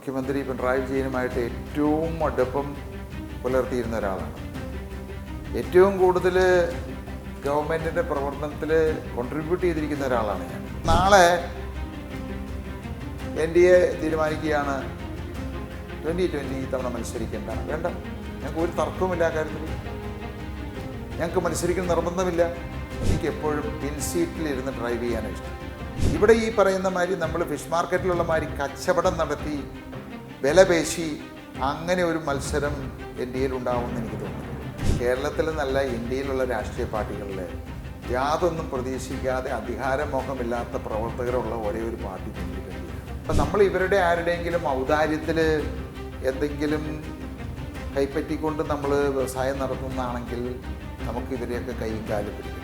മുഖ്യമന്ത്രി പിണറായി വിജയനുമായിട്ട് ഏറ്റവും അടുപ്പം പുലർത്തിയിരുന്ന ഒരാളാണ്. ഏറ്റവും കൂടുതൽ ഗവൺമെൻറ്റിൻ്റെ പ്രവർത്തനത്തിൽ കോൺട്രിബ്യൂട്ട് ചെയ്തിരിക്കുന്ന ഒരാളാണ് ഞാൻ. നാളെ NDA തീരുമാനിക്കുകയാണ് 2020 ഇത്തവണ മത്സരിക്കേണ്ട, വേണ്ട, ഞങ്ങൾക്ക് ഒരു തർക്കവുമില്ല ആ കാര്യത്തിൽ. ഞങ്ങൾക്ക് മത്സരിക്കുന്ന നിർബന്ധമില്ല. എനിക്ക് എപ്പോഴും പിൻസീറ്റിലിരുന്ന് ഡ്രൈവ് ചെയ്യാനാണ് ഇഷ്ടം. ഇവിടെ ഈ പറയുന്ന മാതിരി നമ്മൾ ഫിഷ് മാർക്കറ്റിലുള്ള മാതിരി കച്ചവടം നടത്തി വില പേശി അങ്ങനെ ഒരു മത്സരം NDAയിൽ ഉണ്ടാവുമെന്ന് എനിക്ക് തോന്നുന്നു. കേരളത്തിൽ നല്ല ഇന്ത്യയിലുള്ള രാഷ്ട്രീയ പാർട്ടികളിൽ യാതൊന്നും പ്രതീക്ഷിക്കാതെ അധികാരമോഹമില്ലാത്ത പ്രവർത്തകരുള്ള ഒരേ ഒരു പാർട്ടി ഇന്ത്യയിലാണ്. അപ്പം നമ്മൾ ഇവരുടെ ആരുടെയെങ്കിലും ഔദാര്യത്തിൽ എന്തെങ്കിലും കൈപ്പറ്റിക്കൊണ്ട് നമ്മൾ വ്യവസായം നടത്തുന്നതാണെങ്കിൽ നമുക്ക് ഇവരെയൊക്കെ കൈയും കാലും പിടിക്കണം.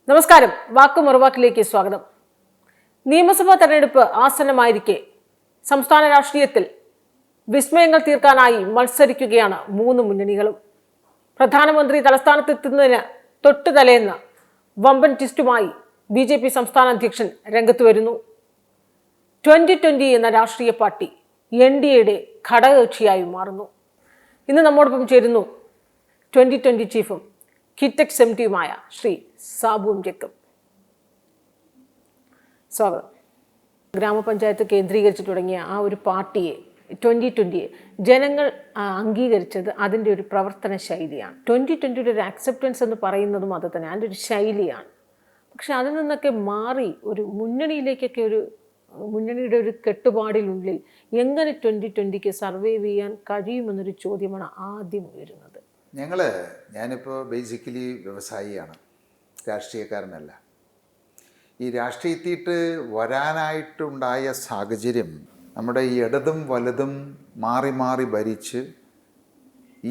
നമസ്കാരം, വാക്ക് മറുവാക്കിലേക്ക് സ്വാഗതം. നിയമസഭാ തെരഞ്ഞെടുപ്പ് ആസന്നമായിരിക്കെ സംസ്ഥാന രാഷ്ട്രീയത്തിൽ വിസ്മയങ്ങൾ തീർക്കാനായി മത്സരിക്കുകയാണ് മൂന്ന് മുന്നണികളും. പ്രധാനമന്ത്രി തലസ്ഥാനത്തെത്തുന്നതിന് തൊട്ടു തലേന്ന് വമ്പൻ ട്വിസ്റ്റുമായി BJP സംസ്ഥാന അധ്യക്ഷൻ രംഗത്ത് വരുന്നു. 2020 എന്ന രാഷ്ട്രീയ പാർട്ടി NDAയുടെ ഘടകകക്ഷിയായി മാറുന്നു. ഇന്ന് നമ്മോടൊപ്പം ചേരുന്നു 2020 ചീഫും കിറ്റെക്സ് MDയുമായ ശ്രീ സാബു ജേക്കബ്. സ്വാഗതം. ഗ്രാമപഞ്ചായത്ത് കേന്ദ്രീകരിച്ച് തുടങ്ങിയ ആ ഒരു പാർട്ടിയെ 2020 ജനങ്ങൾ അംഗീകരിച്ചത് അതിൻ്റെ ഒരു പ്രവർത്തന ശൈലിയാണ്. 2020യുടെ ഒരു അക്സെപ്റ്റൻസ് എന്ന് പറയുന്നതും അത് തന്നെ, അതിൻ്റെ ഒരു ശൈലിയാണ്. പക്ഷെ അതിൽ നിന്നൊക്കെ മാറി ഒരു മുന്നണിയിലേക്കൊക്കെ മുന്നണിയുടെ ഒരു കെട്ടുപാടിനുള്ളിൽ എങ്ങനെ 2020ക്ക് സർവൈവ് ചെയ്യാൻ കഴിയുമെന്നൊരു ചോദ്യമാണ് ആദ്യം ഉയരുന്നത്. ഞാനിപ്പോൾ ബേസിക്കലി വ്യവസായിയാണ്, രാഷ്ട്രീയക്കാരനല്ല. ഈ രാഷ്ട്രീയത്തിയിട്ട് വരാനായിട്ടുണ്ടായ സാഹചര്യം നമ്മുടെ ഈ ഇടതും വലതും മാറി മാറി ഭരിച്ച്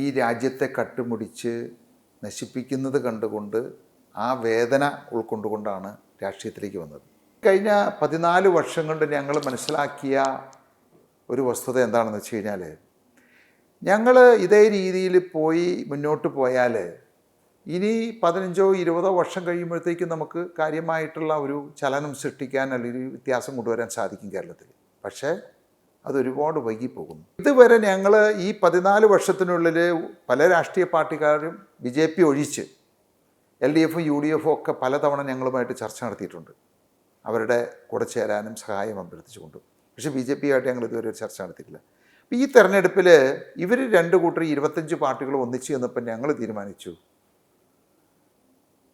ഈ രാജ്യത്തെ കട്ടുമുടിച്ച് നശിപ്പിക്കുന്നത് കണ്ടുകൊണ്ട് ആ വേദന ഉൾക്കൊണ്ടുകൊണ്ടാണ് രാഷ്ട്രീയത്തിലേക്ക് വന്നത്. കഴിഞ്ഞ 14 വർഷം കൊണ്ട് ഞങ്ങൾ മനസ്സിലാക്കിയ ഒരു വസ്തുത എന്താണെന്ന് വെച്ച് കഴിഞ്ഞാൽ, ഞങ്ങൾ ഇതേ രീതിയിൽ പോയി മുന്നോട്ട് പോയാൽ ഇനി 15-20 വർഷം കഴിയുമ്പോഴത്തേക്കും നമുക്ക് കാര്യമായിട്ടുള്ള ഒരു ചലനം സൃഷ്ടിക്കാൻ അല്ലെങ്കിൽ വ്യത്യാസം കൊണ്ടുവരാൻ സാധിക്കും കേരളത്തിൽ. പക്ഷേ അതൊരുപാട് വൈകിപ്പോകുന്നു. ഇതുവരെ ഞങ്ങൾ ഈ 14 വർഷത്തിനുള്ളിൽ പല രാഷ്ട്രീയ പാർട്ടിക്കാരും BJP ഒഴിച്ച് LDFും UDFും ഒക്കെ പലതവണ ഞങ്ങളുമായിട്ട് ചർച്ച നടത്തിയിട്ടുണ്ട്, അവരുടെ കൂടെ ചേരാനും സഹായം അഭ്യർത്ഥിച്ചുകൊണ്ട്. പക്ഷേ BJPയായിട്ട് ഞങ്ങൾ ഇതുവരെ ഒരു ചർച്ച നടത്തിയിട്ടില്ല. അപ്പോൾ ഈ തെരഞ്ഞെടുപ്പിൽ ഇവർ 2 കൂട്ടർ 25 പാർട്ടികൾ ഒന്നിച്ച് ചെന്നപ്പോൾ ഞങ്ങൾ തീരുമാനിച്ചു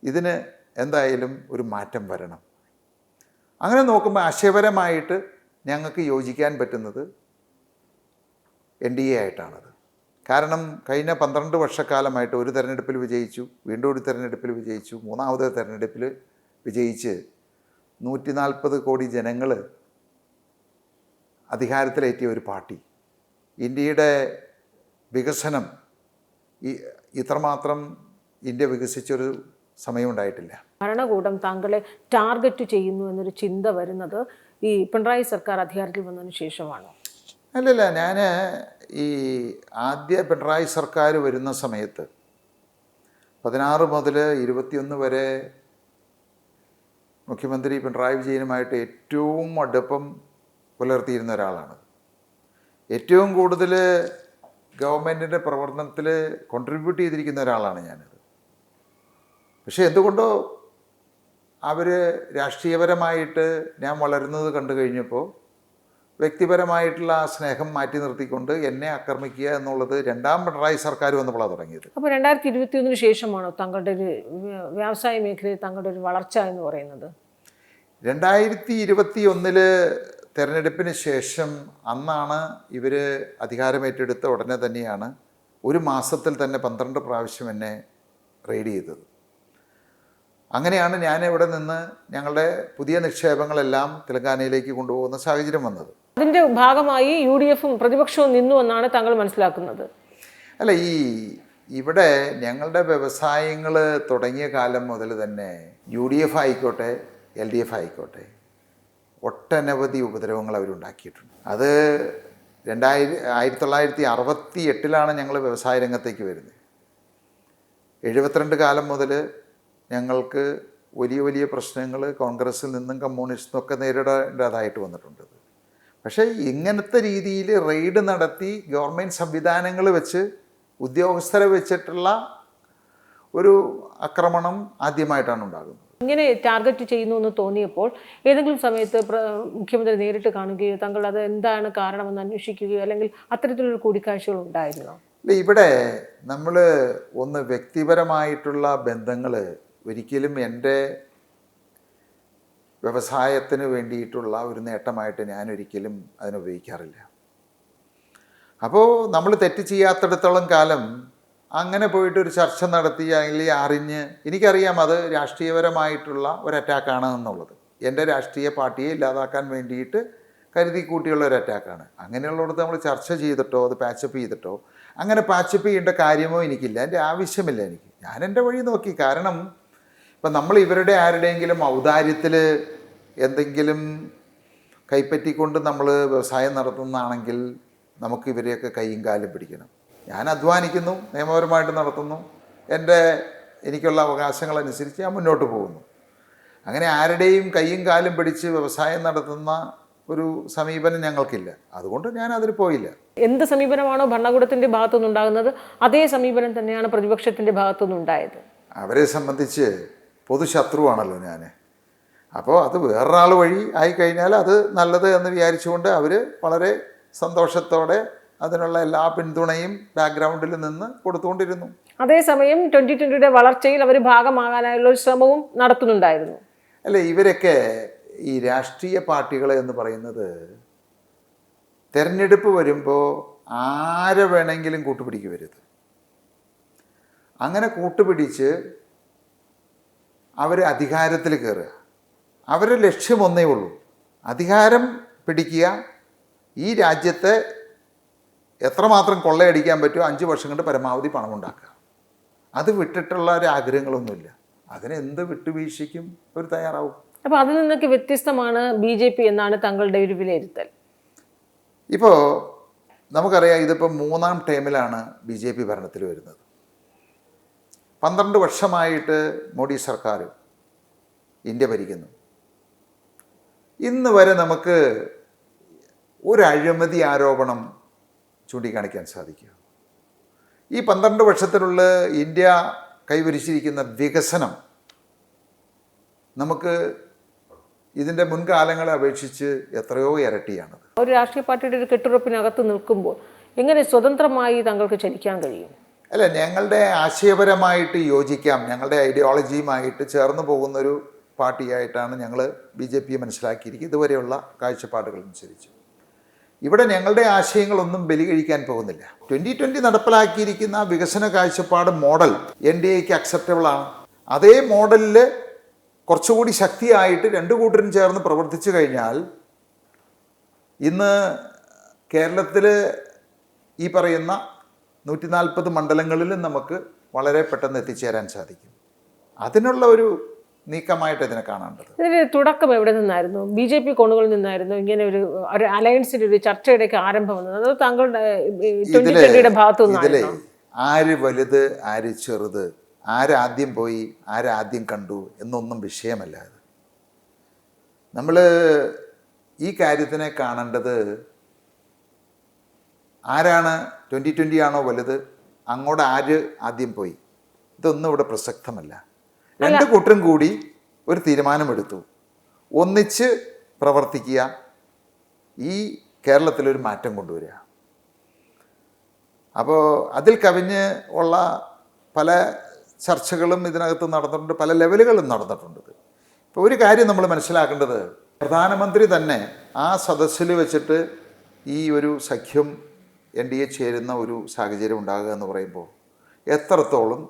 ഇതിന് എന്തായാലും ഒരു മാറ്റം വരണം. അങ്ങനെ നോക്കുമ്പോൾ ആശയപരമായിട്ട് ഞങ്ങൾക്ക് യോജിക്കാൻ പറ്റുന്നത് NDA ആയിട്ടാണത്. കാരണം കഴിഞ്ഞ 12 വർഷക്കാലമായിട്ട് ഒരു തെരഞ്ഞെടുപ്പിൽ വിജയിച്ചു, വീണ്ടും ഒരു തെരഞ്ഞെടുപ്പിൽ വിജയിച്ചു, മൂന്നാമത് തെരഞ്ഞെടുപ്പിൽ വിജയിച്ച് 140 കോടി ജനങ്ങൾ അധികാരത്തിലേറ്റിയ ഒരു പാർട്ടി. ഇന്ത്യയുടെ വികസനം ഇത്രമാത്രം ഇന്ത്യ വികസിച്ചൊരു സമയമുണ്ടായിട്ടില്ല. ഭരണകൂടം താങ്കളെ ടാർഗറ്റ് ചെയ്യുന്നു എന്നൊരു ചിന്ത വരുന്നത് ഈ പിണറായി സർക്കാർ അധികാരത്തിൽ വന്നതിന് ശേഷമാണോ? അല്ലല്ല, ഞാൻ ഈ ആദ്യ പിണറായി സർക്കാർ വരുന്ന സമയത്ത് 16 മുതൽ 21 വരെ മുഖ്യമന്ത്രി പിണറായി വിജയനുമായിട്ട് ഏറ്റവും അടുപ്പം പുലർത്തിയിരുന്ന ഒരാളാണ്. ഏറ്റവും കൂടുതൽ ഗവൺമെൻറ്റിൻ്റെ പ്രവർത്തനത്തിൽ കോൺട്രിബ്യൂട്ട് ചെയ്തിരിക്കുന്ന ഒരാളാണ് ഞാനത്. പക്ഷേ എന്തുകൊണ്ടോ അവർ രാഷ്ട്രീയപരമായിട്ട് ഞാൻ വളരുന്നത് കണ്ടു കഴിഞ്ഞപ്പോൾ വ്യക്തിപരമായിട്ടുള്ള ആ സ്നേഹം മാറ്റി നിർത്തിക്കൊണ്ട് എന്നെ ആക്രമിക്കുക എന്നുള്ളത് രണ്ടാം പിണറായി സർക്കാർ വന്നപ്പോഴാണ് തുടങ്ങിയത്. അപ്പോൾ 2021 ശേഷമാണോ താങ്കളുടെ ഒരു വ്യവസായ മേഖലയിൽ താങ്കളുടെ ഒരു വളർച്ച എന്ന് പറയുന്നത്? 2021 തെരഞ്ഞെടുപ്പിന് ശേഷം അന്നാണ് ഇവർ അധികാരമേറ്റെടുത്ത ഉടനെ തന്നെയാണ് ഒരു മാസത്തിൽ തന്നെ 12 പ്രാവശ്യം എന്നെ റെയ്ഡ് ചെയ്തത്. അങ്ങനെയാണ് ഞാൻ ഇവിടെ നിന്ന് ഞങ്ങളുടെ പുതിയ നിക്ഷേപങ്ങളെല്ലാം തെലങ്കാനയിലേക്ക് കൊണ്ടുപോകുന്ന സാഹചര്യം വന്നത്. അതിൻ്റെ ഭാഗമായി UDFും പ്രതിപക്ഷവും നിന്നു എന്നാണ് താങ്കൾ മനസ്സിലാക്കുന്നത്? അല്ല, ഇവിടെ ഞങ്ങളുടെ വ്യവസായങ്ങൾ തുടങ്ങിയ കാലം മുതൽ തന്നെ UDF ആയിക്കോട്ടെ LDF ആയിക്കോട്ടെ ഒട്ടനവധി ഉപദ്രവങ്ങൾ അവരുണ്ടാക്കിയിട്ടുണ്ട്. അത് 1968 ഞങ്ങൾ വ്യവസായ രംഗത്തേക്ക് വരുന്നത്. 72 കാലം മുതൽ ഞങ്ങൾക്ക് വലിയ വലിയ പ്രശ്നങ്ങൾ കോൺഗ്രസിൽ നിന്നും കമ്മ്യൂണിസ്റ്റും ഒക്കെ നേരിടേണ്ടതായിട്ട് വന്നിട്ടുണ്ട്. പക്ഷേ ഇങ്ങനത്തെ രീതിയിൽ റെയ്ഡ് നടത്തി ഗവൺമെൻറ് സംവിധാനങ്ങൾ വെച്ച് ഉദ്യോഗസ്ഥരെ വെച്ചിട്ടുള്ള ഒരു ആക്രമണം ആദ്യമായിട്ടാണ് ഉണ്ടാകുന്നത്. ഇങ്ങനെ ടാർഗറ്റ് ചെയ്യുന്നു എന്ന് തോന്നിയപ്പോൾ ഏതെങ്കിലും സമയത്ത് മുഖ്യമന്ത്രി നേരിട്ട് കാണുകയോ താങ്കൾ അത് എന്താണ് കാരണമെന്ന് അന്വേഷിക്കുകയോ അല്ലെങ്കിൽ അത്തരത്തിലൊരു കൂടിക്കാഴ്ചകൾ ഉണ്ടായിരുന്നോ? അല്ല, ഇവിടെ നമ്മൾ ഒന്ന് വ്യക്തിപരമായിട്ടുള്ള ബന്ധങ്ങൾ ഒരിക്കലും എൻ്റെ വ്യവസായത്തിന് വേണ്ടിയിട്ടുള്ള ഒരു നേട്ടമായിട്ട് ഞാൻ ഒരിക്കലും അതിനുപയോഗിക്കാറില്ല. അപ്പോൾ നമ്മൾ തെറ്റ് ചെയ്യാത്തിടത്തോളം കാലം അങ്ങനെ പോയിട്ടൊരു ചർച്ച നടത്തി അല്ലെങ്കിൽ അറിഞ്ഞ്, എനിക്കറിയാം അത് രാഷ്ട്രീയപരമായിട്ടുള്ള ഒരു അറ്റാക്കാണ് എന്നുള്ളത്. എൻ്റെ രാഷ്ട്രീയ പാർട്ടിയെ ഇല്ലാതാക്കാൻ വേണ്ടിയിട്ട് കരുതി കൂട്ടിയുള്ള ഒരു അറ്റാക്കാണ്. അങ്ങനെയുള്ളിടത്ത് നമ്മൾ ചർച്ച ചെയ്തിട്ടോ അത് പാച്ചപ്പ് ചെയ്തിട്ടോ അങ്ങനെ പാച്ചപ്പ് ചെയ്യേണ്ട കാര്യമോ എനിക്കില്ല, എൻ്റെ ആവശ്യമില്ല എനിക്ക്. ഞാൻ എൻ്റെ വഴി നോക്കി. കാരണം ഇപ്പം നമ്മൾ ഇവരുടെ ആരുടെയെങ്കിലും ഔദാര്യത്തിൽ എന്തെങ്കിലും കൈപ്പറ്റിക്കൊണ്ട് നമ്മൾ വ്യവസായം നടത്തുന്നതാണെങ്കിൽ നമുക്ക് ഇവരെയൊക്കെ കൈയും കാലും പിടിക്കണം. ഞാൻ അധ്വാനിക്കുന്നു, നിയമപരമായിട്ട് നടത്തുന്നു, എനിക്കുള്ള അവകാശങ്ങളനുസരിച്ച് ഞാൻ മുന്നോട്ട് പോകുന്നു. അങ്ങനെ ആരുടെയും കൈയും കാലും പിടിച്ച് വ്യവസായം നടത്തുന്ന ഒരു സമീപനം ഞങ്ങൾക്കില്ല. അതുകൊണ്ട് ഞാൻ അതിൽ പോയില്ല. എന്ത് സമീപനമാണോ ഭരണകൂടത്തിൻ്റെ ഭാഗത്തുനിന്നുണ്ടാകുന്നത് അതേ സമീപനം തന്നെയാണ് പ്രതിപക്ഷത്തിൻ്റെ ഭാഗത്തുനിന്നുണ്ടായത്. അവരെ സംബന്ധിച്ച് പൊതുശത്രുവാണല്ലോ ഞാൻ. അപ്പോൾ അത് വേറൊരാൾ വഴി ആയിക്കഴിഞ്ഞാൽ അത് നല്ലത് എന്ന് വിചാരിച്ചുകൊണ്ട് അവർ വളരെ സന്തോഷത്തോടെ അതിനുള്ള എല്ലാ പിന്തുണയും ബാക്ക്ഗ്രൗണ്ടിൽ നിന്ന് കൊടുത്തുകൊണ്ടിരുന്നു. അതേസമയം 2020 വളർച്ചയിൽ അവർ ഭാഗമാകാനായുള്ള ഒരു ശ്രമവും നടത്തുന്നുണ്ടായിരുന്നു. അല്ല, ഇവരൊക്കെ ഈ രാഷ്ട്രീയ പാർട്ടികൾ എന്ന് പറയുന്നത് തെരഞ്ഞെടുപ്പ് വരുമ്പോൾ ആരെ വേണമെങ്കിലും കൂട്ടുപിടിക്കുവരുത്. അങ്ങനെ കൂട്ടുപിടിച്ച് അവർ അധികാരത്തിൽ കയറുക. അവരുടെ ലക്ഷ്യം ഒന്നേ ഉള്ളൂ, അധികാരം പിടിക്കുക, ഈ രാജ്യത്തെ എത്രമാത്രം കൊള്ളയടിക്കാൻ പറ്റുമോ 5 വർഷം കൊണ്ട് പരമാവധി പണമുണ്ടാക്കുക. അത് വിട്ടിട്ടുള്ള ഒരു ആഗ്രഹങ്ങളൊന്നുമില്ല. അതിന് എന്ത് വിട്ടുവീഴ്ചയ്ക്കും അവർ തയ്യാറാവും. അപ്പോൾ അതിൽ നിന്നൊക്കെ വ്യത്യസ്തമാണ് BJP എന്നാണ് താങ്കളുടെ ഒരു വിലയിരുത്തൽ. ഇപ്പോൾ നമുക്കറിയാം, ഇതിപ്പോൾ 3ാം ടേമിലാണ് BJP ഭരണത്തിൽ വരുന്നത്. 12 വർഷമായിട്ട് മോഡി സർക്കാർ ഇന്ത്യ ഭരിക്കുന്നു. ഇന്ന് വരെ നമുക്ക് ഒരു അഴിമതി ആരോപണം ചൂണ്ടിക്കാണിക്കാൻ സാധിക്കുക. ഈ 12 വർഷത്തിലുള്ള ഇന്ത്യ കൈവരിച്ചിരിക്കുന്ന വികസനം നമുക്ക് ഇതിൻ്റെ മുൻകാലങ്ങളെ അപേക്ഷിച്ച് എത്രയോ ഇരട്ടിയാണത്. ഒരു രാഷ്ട്രീയ പാർട്ടിയുടെ ഒരു കെട്ടുറപ്പിനകത്ത് നിൽക്കുമ്പോൾ എങ്ങനെ സ്വതന്ത്രമായി താങ്കൾക്ക് ചലിക്കാൻ കഴിയും? അല്ല, ഞങ്ങളുടെ ആശയപരമായിട്ട് യോജിക്കാം, ഞങ്ങളുടെ ഐഡിയോളജിയുമായിട്ട് ചേർന്ന് പോകുന്നൊരു പാർട്ടിയായിട്ടാണ് ഞങ്ങൾ BJP മനസ്സിലാക്കിയിരിക്കുന്നത് ഇതുവരെയുള്ള കാഴ്ചപ്പാടുകൾ അനുസരിച്ച്. ഇവിടെ ഞങ്ങളുടെ ആശയങ്ങളൊന്നും ബലി കഴിക്കാൻ പോകുന്നില്ല. 2020 നടപ്പിലാക്കിയിരിക്കുന്ന വികസന കാഴ്ചപ്പാട് മോഡൽ NDAക്ക് അക്സെപ്റ്റബിളാണ്. അതേ മോഡലിൽ കുറച്ചുകൂടി ശക്തിയായിട്ട് 2 കൂട്ടരും ചേർന്ന് പ്രവർത്തിച്ചു കഴിഞ്ഞാൽ ഇന്ന് കേരളത്തിൽ ഈ പറയുന്ന 140 മണ്ഡലങ്ങളിലും നമുക്ക് വളരെ പെട്ടെന്ന് എത്തിച്ചേരാൻ സാധിക്കും. അതിനുള്ള ഒരു നീക്കമായിട്ട് ഇതിനെ കാണേണ്ടത്. ഇതിൻ്റെ തുടക്കം എവിടെ നിന്നായിരുന്നു? BJP കോണുകളിൽ നിന്നായിരുന്നു ഇങ്ങനെ ഒരു അലയൻസിൻ്റെ ഒരു ചർച്ചയുടെയൊക്കെ ആരംഭം വന്നത്? അത് താങ്കളുടെ 2020 ഭാഗത്തു നിന്നായിരുന്നു? ആര് വലുത് ആര് ചെറുത്, ആരാദ്യം പോയി ആരാദ്യം കണ്ടു എന്നൊന്നും വിഷയമല്ല. അത് നമ്മൾ ഈ കാര്യത്തിനെ കാണേണ്ടത് ആരാണ് 2020 ആണോ വലുത്, അങ്ങോട്ട് ആര് ആദ്യം പോയി, ഇതൊന്നും ഇവിടെ പ്രസക്തമല്ല. 2 കൂട്ടരും കൂടി ഒരു തീരുമാനമെടുത്തു, ഒന്നിച്ച് പ്രവർത്തിക്കുക, ഈ കേരളത്തിലൊരു മാറ്റം കൊണ്ടുവരിക. അപ്പോൾ അതിൽ കവിഞ്ഞ് ഉള്ള പല ചർച്ചകളും ഇതിനകത്ത് നടന്നിട്ടുണ്ട്, പല ലെവലുകളും നടന്നിട്ടുണ്ട്. ഇപ്പോൾ ഒരു കാര്യം നമ്മൾ മനസ്സിലാക്കേണ്ടത്, പ്രധാനമന്ത്രി തന്നെ ആ സദസ്സിൽ വെച്ചിട്ട് ഈ ഒരു സഖ്യം NDA ചേരുന്ന ഒരു സാഹചര്യം ഉണ്ടാകുക എന്ന് പറയുമ്പോൾ എത്രത്തോളം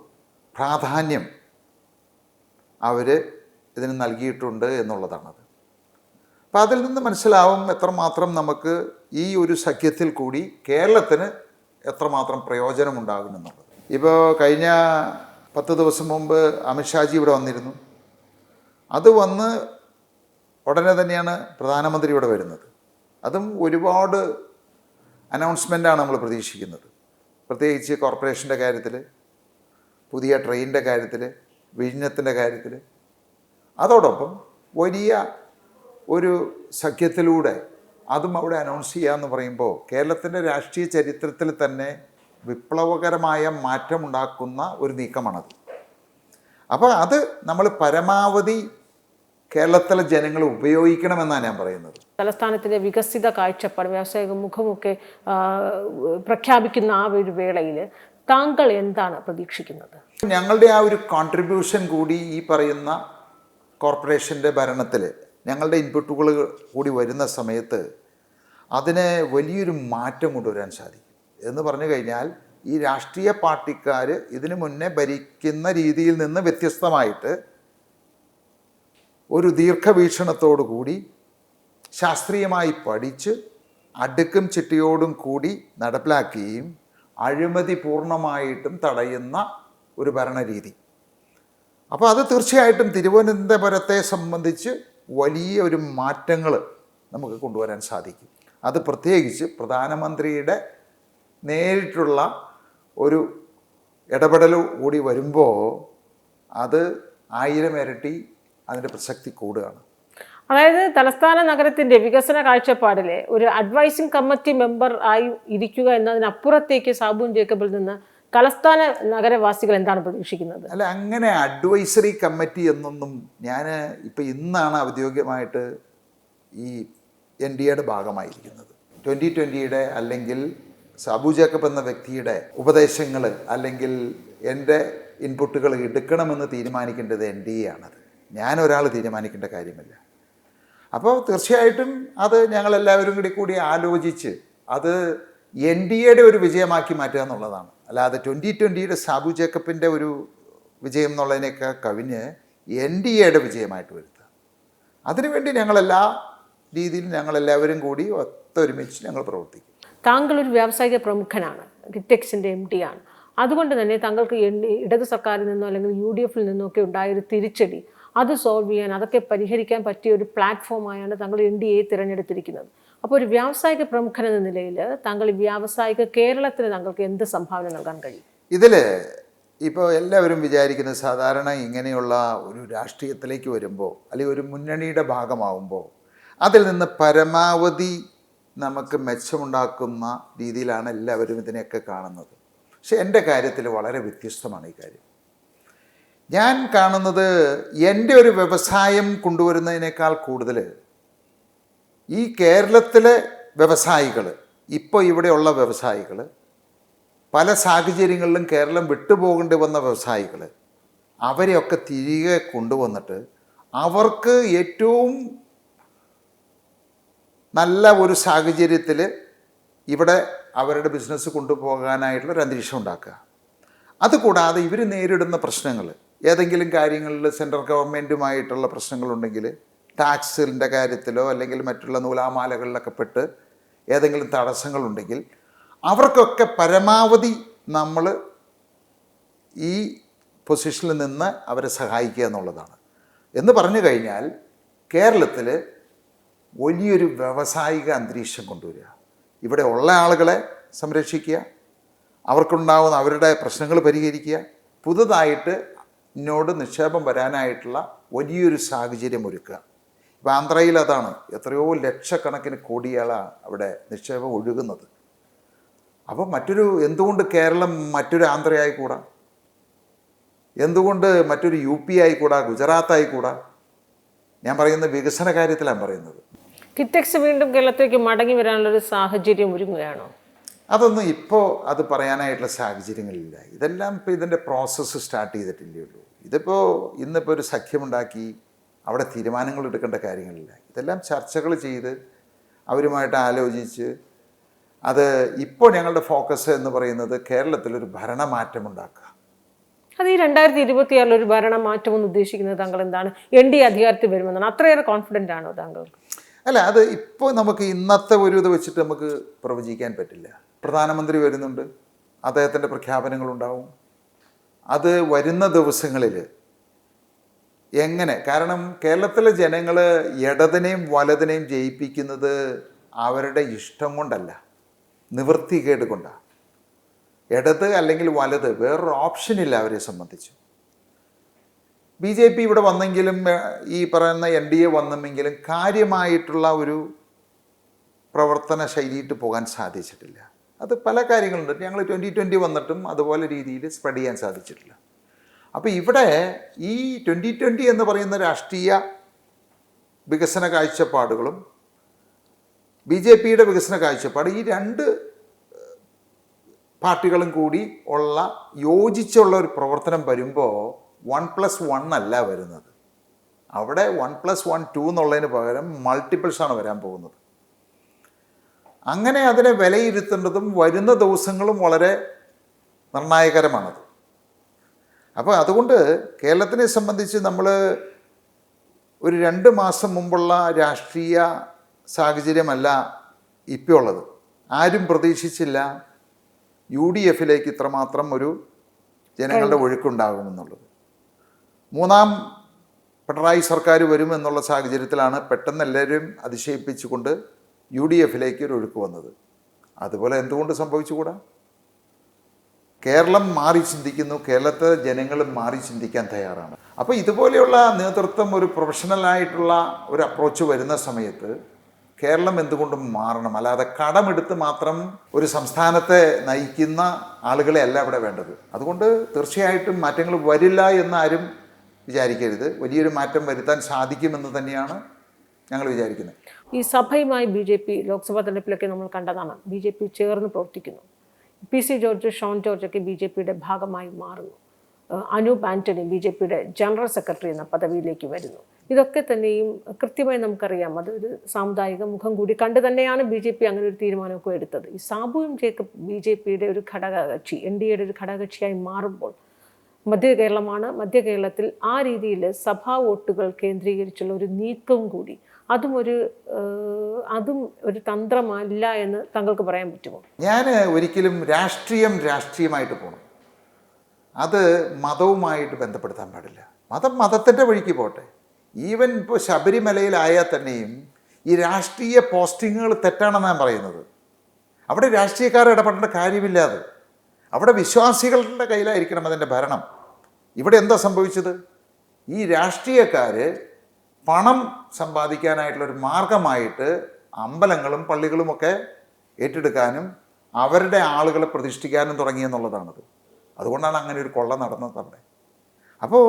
പ്രാധാന്യം അവർ ഇതിന് നൽകിയിട്ടുണ്ട് എന്നുള്ളതാണത്. അപ്പോൾ അതിൽ നിന്ന് മനസ്സിലാവും എത്രമാത്രം നമുക്ക് ഈ ഒരു സഖ്യത്തിൽ കൂടി കേരളത്തിന് എത്രമാത്രം പ്രയോജനമുണ്ടാകുമെന്നുള്ളത്. ഇപ്പോൾ കഴിഞ്ഞ 10 ദിവസം മുമ്പ് അമിത്ഷാജി ഇവിടെ വന്നിരുന്നു. അത് വന്ന് ഉടനെ തന്നെയാണ് പ്രധാനമന്ത്രി ഇവിടെ വരുന്നത്. അതും ഒരുപാട് അനൗൺസ്മെൻറ്റാണ് നമ്മൾ പ്രതീക്ഷിക്കുന്നത്. പ്രത്യേകിച്ച് കോർപ്പറേഷൻ്റെ കാര്യത്തിൽ, പുതിയ ട്രെയിനിൻ്റെ കാര്യത്തിൽ, വിഴിഞ്ഞത്തിൻ്റെ കാര്യത്തിൽ. അതോടൊപ്പം വലിയ ഒരു സഖ്യത്തിലൂടെ അതും അവിടെ അനൗൺസ് ചെയ്യാമെന്ന് പറയുമ്പോൾ കേരളത്തിൻ്റെ രാഷ്ട്രീയ ചരിത്രത്തിൽ തന്നെ വിപ്ലവകരമായ മാറ്റമുണ്ടാക്കുന്ന ഒരു നീക്കമാണത്. അപ്പോൾ അത് നമ്മൾ പരമാവധി കേരളത്തിലെ ജനങ്ങൾ ഉപയോഗിക്കണമെന്നാണ് ഞാൻ പറയുന്നത്. തലസ്ഥാനത്തിൻ്റെ വികസിത കാഴ്ചപ്പാട്, വ്യാവസായിക മുഖമൊക്കെ പ്രഖ്യാപിക്കുന്ന ആ ഒരു വേളയിൽ താങ്കൾ എന്താണ് പ്രതീക്ഷിക്കുന്നത്? ഞങ്ങളുടെ ആ ഒരു കോൺട്രിബ്യൂഷൻ കൂടി ഈ പറയുന്ന കോർപ്പറേഷൻ്റെ ഭരണത്തിൽ ഞങ്ങളുടെ ഇൻപുട്ടുകൾ കൂടി വരുന്ന സമയത്ത് അതിന് വലിയൊരു മാറ്റം കൊണ്ടുവരാൻ സാധിക്കും. എന്ന് പറഞ്ഞു കഴിഞ്ഞാൽ ഈ രാഷ്ട്രീയ പാർട്ടിക്കാർ ഇതിനു മുന്നേ ഭരിക്കുന്ന രീതിയിൽ നിന്ന് വ്യത്യസ്തമായിട്ട് ഒരു ദീർഘവീക്ഷണത്തോടു കൂടി ശാസ്ത്രീയമായി പഠിച്ച് അടുക്കും ചിട്ടയോടും കൂടി നടപ്പിലാക്കുകയും അഴിമതി പൂർണ്ണമായിട്ടും തടയുന്ന ഒരു ഭരണരീതി. അപ്പോൾ അത് തീർച്ചയായിട്ടും തിരുവനന്തപുരത്തെ സംബന്ധിച്ച് വലിയ ഒരു മാറ്റങ്ങൾ നമുക്ക് കൊണ്ടുവരാൻ സാധിക്കും. അത് പ്രത്യേകിച്ച് പ്രധാനമന്ത്രിയുടെ നേരിട്ടുള്ള ഒരു ഇടപെടൽ കൂടി വരുമ്പോൾ അത് 1000 ഇരട്ടി അതിൻ്റെ പ്രസക്തി കൂടുകയാണ്. അതായത് തലസ്ഥാന നഗരത്തിൻ്റെ വികസന കാഴ്ചപ്പാടിലെ ഒരു അഡ്വൈസിംഗ് കമ്മിറ്റി മെമ്പർ ആയി ഇരിക്കുക എന്നതിനപ്പുറത്തേക്ക് സാബു ജേക്കബിൽ നിന്ന് തലസ്ഥാന നഗരവാസികൾ എന്താണ് പ്രതീക്ഷിക്കുന്നത്? അല്ല, അങ്ങനെ അഡ്വൈസറി കമ്മിറ്റി എന്നൊന്നും ഞാൻ ഇപ്പം ഇന്നാണ് ഔദ്യോഗികമായിട്ട് ഈ NDAയുടെ ഭാഗമായിരിക്കുന്നത്. 2020 അല്ലെങ്കിൽ സാബു ജേക്കബ് എന്ന വ്യക്തിയുടെ ഉപദേശങ്ങൾ അല്ലെങ്കിൽ എൻ്റെ ഇൻപുട്ടുകൾ എടുക്കണമെന്ന് തീരുമാനിക്കേണ്ടത് NDA ആണത്. ഞാനൊരാൾ തീരുമാനിക്കേണ്ട കാര്യമില്ല. അപ്പോൾ തീർച്ചയായിട്ടും അത് ഞങ്ങളെല്ലാവരും കൂടി ആലോചിച്ച് അത് NDAയുടെ ഒരു വിജയമാക്കി മാറ്റുക എന്നുള്ളതാണ്. അല്ലാതെ 2020 സാബു ജേക്കബിൻ്റെ ഒരു വിജയം എന്നുള്ളതിനേക്കാൾ കവിഞ്ഞ് NDAയുടെ വിജയമായിട്ട് വരുത്തുക. അതിനുവേണ്ടി ഞങ്ങളെല്ലാ രീതിയിലും ഞങ്ങളെല്ലാവരും കൂടി ഒത്തൊരുമിച്ച് ഞങ്ങൾ പ്രവർത്തിക്കും. താങ്കൾ ഒരു വ്യാവസായിക പ്രമുഖനാണ്, കിറ്റെക്സിൻ്റെ MD ആണ്. അതുകൊണ്ട് തന്നെ താങ്കൾക്ക് ഇടതു സർക്കാരിൽ നിന്നോ അല്ലെങ്കിൽ UDFൽ നിന്നോ ഒക്കെ ഉണ്ടായൊരു തിരിച്ചടി അത് സോൾവ് ചെയ്യാൻ, അതൊക്കെ പരിഹരിക്കാൻ പറ്റിയ ഒരു പ്ലാറ്റ്ഫോമായാണ് താങ്കൾ NDAയെ തിരഞ്ഞെടുത്തിരിക്കുന്നത്. അപ്പോൾ ഒരു വ്യാവസായിക പ്രമുഖൻ എന്ന നിലയിൽ താങ്കൾ ഈ വ്യാവസായിക കേരളത്തിന് താങ്കൾക്ക് എന്ത് സംഭാവന നൽകാൻ കഴിയും? ഇതിൽ ഇപ്പോൾ എല്ലാവരും വിചാരിക്കുന്നത് സാധാരണ ഇങ്ങനെയുള്ള ഒരു രാഷ്ട്രീയത്തിലേക്ക് വരുമ്പോൾ അല്ലെങ്കിൽ ഒരു മുന്നണിയുടെ ഭാഗമാവുമ്പോൾ അതിൽ നിന്ന് പരമാവധി നമുക്ക് മെച്ചമുണ്ടാക്കുന്ന രീതിയിലാണ് എല്ലാവരും ഇതിനെയൊക്കെ കാണുന്നത്. പക്ഷെ എൻ്റെ കാര്യത്തിൽ വളരെ വ്യത്യസ്തമാണ് ഈ കാര്യം. ഞാൻ കാണുന്നത് എൻ്റെ ഒരു വ്യവസായം കൊണ്ടുവരുന്നതിനേക്കാൾ കൂടുതൽ ഈ കേരളത്തിലെ വ്യവസായികൾ, ഇപ്പോൾ ഇവിടെയുള്ള വ്യവസായികൾ, പല സാഹചര്യങ്ങളിലും കേരളം വിട്ടുപോകേണ്ടി വന്ന വ്യവസായികൾ, അവരെയൊക്കെ തിരികെ കൊണ്ടുവന്നിട്ട് അവർക്ക് ഏറ്റവും നല്ല ഒരു സാഹചര്യത്തിൽ ഇവിടെ അവരുടെ ബിസിനസ് കൊണ്ടുപോകാനായിട്ടുള്ളൊരു അന്തരീക്ഷം ഉണ്ടാക്കുക. അതുകൂടാതെ ഇവർ നേരിടുന്ന പ്രശ്നങ്ങൾ, ഏതെങ്കിലും കാര്യങ്ങളിൽ സെൻട്രൽ ഗവൺമെൻറ്റുമായിട്ടുള്ള പ്രശ്നങ്ങളുണ്ടെങ്കിൽ, ടാക്സിൻ്റെ കാര്യത്തിലോ അല്ലെങ്കിൽ മറ്റുള്ള നൂലാമാലകളിലൊക്കെ പെട്ട് ഏതെങ്കിലും തടസ്സങ്ങളുണ്ടെങ്കിൽ അവർക്കൊക്കെ പരമാവധി നമ്മൾ ഈ പൊസിഷനിൽ നിന്ന് അവരെ സഹായിക്കുക എന്നുള്ളതാണ്. എന്ന് പറഞ്ഞു കഴിഞ്ഞാൽ കേരളത്തിൽ വലിയൊരു വ്യാവസായിക അന്തരീക്ഷം കൊണ്ടുവരിക, ഇവിടെ ഉള്ള ആളുകളെ സംരക്ഷിക്കുക, അവർക്കുണ്ടാവുന്ന അവരുടെ പ്രശ്നങ്ങൾ പരിഹരിക്കുക, പുതുതായിട്ട് ഇന്നോട് നിക്ഷേപം വരാനായിട്ടുള്ള വലിയൊരു സാഹചര്യം ഒരുക്കുക. ഇപ്പോൾ ആന്ധ്രയിൽ അതാണ്, എത്രയോ ലക്ഷക്കണക്കിന് കോടികളാണ് അവിടെ നിക്ഷേപം ഒഴുകുന്നത്. അപ്പോൾ എന്തുകൊണ്ട് കേരളം മറ്റൊരു ആന്ധ്രയായിക്കൂടാ? എന്തുകൊണ്ട് മറ്റൊരു UP ആയിക്കൂടാ? ഗുജറാത്ത് ആയിക്കൂടാ? ഞാൻ പറയുന്നത് വികസന കാര്യത്തിലാണ് പറയുന്നത്. കിറ്റെക്സ് വീണ്ടും കേരളത്തിലേക്ക് മടങ്ങി വരാനുള്ളൊരു സാഹചര്യം ഒരുങ്ങുകയാണോ? അതൊന്നും ഇപ്പോൾ അത് പറയാനായിട്ടുള്ള സാഹചര്യങ്ങളില്ല. ഇതെല്ലാം ഇപ്പോൾ ഇതിൻ്റെ പ്രോസസ്സ് സ്റ്റാർട്ട് ചെയ്തിട്ടില്ലേ ഉള്ളൂ. ഇന്നിപ്പോൾ ഒരു സഖ്യമുണ്ടാക്കി അവിടെ തീരുമാനങ്ങൾ എടുക്കേണ്ട കാര്യങ്ങളില്ല. ഇതെല്ലാം ചർച്ചകൾ ചെയ്ത് അവരുമായിട്ട് ആലോചിച്ച് അത് ഇപ്പോൾ ഞങ്ങളുടെ ഫോക്കസ് എന്ന് പറയുന്നത് കേരളത്തിലൊരു ഭരണമാറ്റം ഉണ്ടാക്കുക. അത് ഈ 2026 ഒരു ഭരണമാറ്റം എന്ന് ഉദ്ദേശിക്കുന്നത് താങ്കൾ എന്താണ്? NDA അധികാരത്തിൽ വരുമെന്നാണ്? അത്രയേറെ കോൺഫിഡൻ്റ് ആണോ താങ്കൾ? അല്ല, അത് ഇപ്പോൾ നമുക്ക് ഇന്നത്തെ ഒരു ഇത് വെച്ചിട്ട് നമുക്ക് പ്രവചിക്കാൻ പറ്റില്ല. പ്രധാനമന്ത്രി വരുന്നുണ്ട്, അദ്ദേഹത്തിൻ്റെ പ്രഖ്യാപനങ്ങളുണ്ടാവും. അത് വരുന്ന ദിവസങ്ങളിൽ എങ്ങനെ? കാരണം കേരളത്തിലെ ജനങ്ങൾ ഇടതിനെയും വലതിനെയും ജയിപ്പിക്കുന്നത് അവരുടെ ഇഷ്ടം കൊണ്ടല്ല, നിവൃത്തികേട് കൊണ്ടാണ്. ഇടത് അല്ലെങ്കിൽ വലത് വേറൊരു ഓപ്ഷനില്ല അവരെ സംബന്ധിച്ച്. BJP ഇവിടെ വന്നെങ്കിലും ഈ പറയുന്ന NDA വന്നെങ്കിലും കാര്യമായിട്ടുള്ള ഒരു പ്രവർത്തന ശൈലിയിട്ട് പോകാൻ സാധിച്ചിട്ടില്ല. അത് പല കാര്യങ്ങളുണ്ട്. ഞങ്ങൾ 2020 വന്നിട്ടും അതുപോലെ രീതിയിൽ സ്പ്രെഡ് ചെയ്യാൻ സാധിച്ചിട്ടില്ല. അപ്പോൾ ഇവിടെ ഈ 2020 എന്ന് പറയുന്ന രാഷ്ട്രീയ വികസന കാഴ്ചപ്പാടുകളും BJPയുടെ വികസന കാഴ്ചപ്പാട്, ഈ രണ്ട് പാർട്ടികളും കൂടി ഉള്ള യോജിച്ചുള്ള ഒരു പ്രവർത്തനം വരുമ്പോൾ 1+1 അല്ല വരുന്നത്. അവിടെ 1+1 2 എന്നുള്ളതിന് പകരം മൾട്ടിപ്പിൾസാണ് വരാൻ പോകുന്നത്. അങ്ങനെ അതിനെ വിലയിരുത്തേണ്ടതും വരുന്ന ദിവസങ്ങളും വളരെ നിർണായകരമാണത്. അപ്പോൾ അതുകൊണ്ട് കേരളത്തിനെ സംബന്ധിച്ച് നമ്മൾ ഒരു 2 മാസം മുമ്പുള്ള രാഷ്ട്രീയ സാഹചര്യമല്ല ഇപ്പോൾ ഉള്ളത്. ആരും പ്രതീക്ഷിച്ചില്ല UDFിലേക്ക് ഇത്രമാത്രം ഒരു ജനങ്ങളുടെ ഒഴുക്കുണ്ടാകുമെന്നുള്ളത്. 3ാം പിണറായി സർക്കാർ വരുമെന്നുള്ള സാഹചര്യത്തിലാണ് പെട്ടെന്ന് എല്ലാവരും അതിശയിപ്പിച്ചുകൊണ്ട് UDFിലേക്ക് ഒരു ഒഴുക്ക് വന്നത്. അതുപോലെ എന്തുകൊണ്ട് സംഭവിച്ചുകൂടാ? കേരളം മാറി ചിന്തിക്കുന്നു, കേരളത്തിലെ ജനങ്ങൾ മാറി ചിന്തിക്കാൻ തയ്യാറാണ്. അപ്പോൾ ഇതുപോലെയുള്ള നേതൃത്വം, ഒരു പ്രൊഫഷണലായിട്ടുള്ള ഒരു അപ്രോച്ച് വരുന്ന സമയത്ത് കേരളം എന്തുകൊണ്ടും മാറണം. അല്ലാതെ കടമെടുത്ത് മാത്രം ഒരു സംസ്ഥാനത്തെ നയിക്കുന്ന ആളുകളെ അല്ല ഇവിടെ വേണ്ടത്. അതുകൊണ്ട് തീർച്ചയായിട്ടും മാറ്റങ്ങൾ വരില്ല എന്നാരും വിചാരിക്കരുത്. വലിയൊരു മാറ്റം വരുത്താൻ സാധിക്കുമെന്ന് തന്നെയാണ് ഞങ്ങൾ വിചാരിക്കുന്നത്. ഈ സഭയുമായി BJP ലോക്സഭാ തെരഞ്ഞെടുപ്പിലൊക്കെ നമ്മൾ കണ്ടതാണ്. BJP ചേർന്ന് പ്രവർത്തിക്കുന്നു. PC ജോർജ്, ഷോൺ ജോർജൊക്കെ BJPയുടെ ഭാഗമായി മാറുന്നു. അനൂപ് ആൻ്റണി BJPയുടെ ജനറൽ സെക്രട്ടറി എന്ന പദവിയിലേക്ക് വരുന്നു. ഇതൊക്കെ തന്നെയും കൃത്യമായി നമുക്കറിയാം, അതൊരു സാമുദായിക മുഖം കൂടി കണ്ട് തന്നെയാണ് BJP അങ്ങനെ ഒരു തീരുമാനമൊക്കെ എടുത്തത്. ഈ സാബുവും ജേക്കബ് BJPയുടെ ഒരു ഘടകകക്ഷി, NDAയുടെ ഒരു ഘടകകക്ഷിയായി മാറുമ്പോൾ മധ്യ കേരളമാണ്. മധ്യ കേരളത്തിൽ ആ രീതിയിൽ സഭാ വോട്ടുകൾ കേന്ദ്രീകരിച്ചുള്ള ഒരു നീക്കം കൂടി, അതും ഒരു തന്ത്രമല്ല എന്ന് താങ്കൾക്ക് പറയാൻ പറ്റുമോ? ഞാൻ ഒരിക്കലും രാഷ്ട്രീയമായിട്ട് പോകണം. അത് മതവുമായിട്ട് ബന്ധപ്പെടുത്താൻ പാടില്ല. മതത്തിൻ്റെ വഴിക്ക് പോട്ടെ. ഈവൻ ഇപ്പോൾ ശബരിമലയിലായാൽ തന്നെയും ഈ രാഷ്ട്രീയ പോസ്റ്റിങ്ങുകൾ തെറ്റാണെന്ന് ഞാൻ പറയുന്നത്. അവിടെ രാഷ്ട്രീയക്കാർ ഇടപെടേണ്ട കാര്യമില്ലാതെ അവിടെ വിശ്വാസികളുടെ കയ്യിലായിരിക്കണം അതിൻ്റെ ഭരണം. ഇവിടെ എന്താ സംഭവിച്ചത്? ഈ രാഷ്ട്രീയക്കാർ പണം സമ്പാദിക്കാനായിട്ടുള്ളൊരു മാർഗമായിട്ട് അമ്പലങ്ങളും പള്ളികളുമൊക്കെ ഏറ്റെടുക്കാനും അവരുടെ ആളുകളെ പ്രതിഷ്ഠിക്കാനും തുടങ്ങിയെന്നുള്ളതാണത്. അതുകൊണ്ടാണ് അങ്ങനെ ഒരു കൊള്ള നടന്നത് അവിടെ. അപ്പോൾ